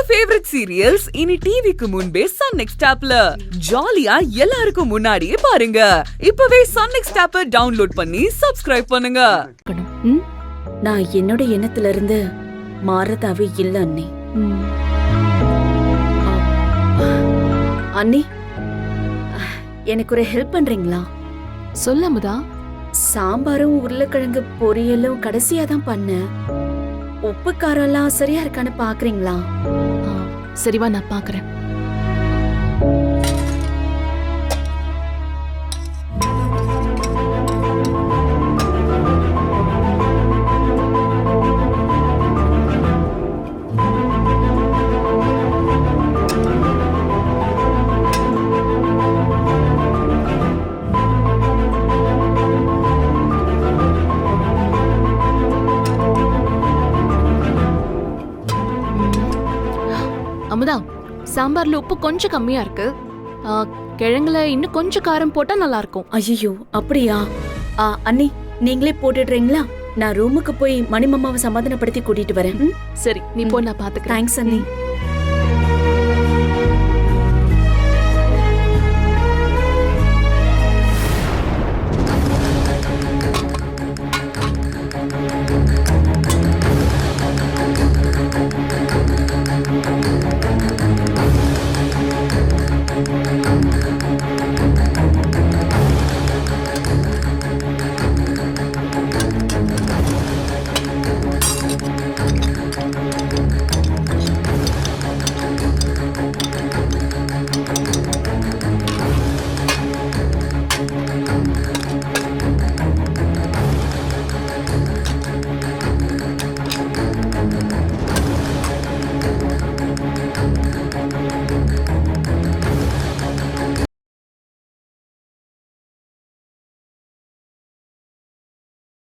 Favourite serials இனி டிவிக்கு முன்பே சன் நெக்ஸ்ட் ஆப்ல ஜாலியா எல்லாருக்கும் முன்னாடியே பாருங்க. இப்பவே சன் நெக்ஸ்ட் ஆப்பை டவுன்லோட் பண்ணி சப்ஸ்கிரைப் பண்ணுங்க. நான் என்னோட எண்ணத்துல இருந்து மாறதாவே இல்ல அண்ணி. அண்ணி, எனக்கு ஒரு ஹெல்ப் பண்றீங்களா? சொல்ல முதா. சாம்பாரும் உருளைக்கிழங்கு பொரியலும் கடைசியா தான் பண்ணேன். உப்பு காரம் எல்லாம் சரியா இருக்கான்னு பாக்குறீங்களா? சரிவா, நான் பாக்குறேன். அமுதா, சாம்பார்ல உப்பு கொஞ்சம் கம்மியா இருக்கு. கிழங்குல இன்னும் கொஞ்சம் காரம் போட்டா நல்லா இருக்கும். ஐயோ, அப்படியா? அண்ணி, நீங்களே போட்டுடுறீங்களா? நான் ரூமுக்கு போய் மணிமாமாவை சமாதானப்படுத்தி கூட்டிட்டு வரேன். சரி, நீ போ, நான் பாத்துக்கிறேன். தேங்க்ஸ் அண்ணி.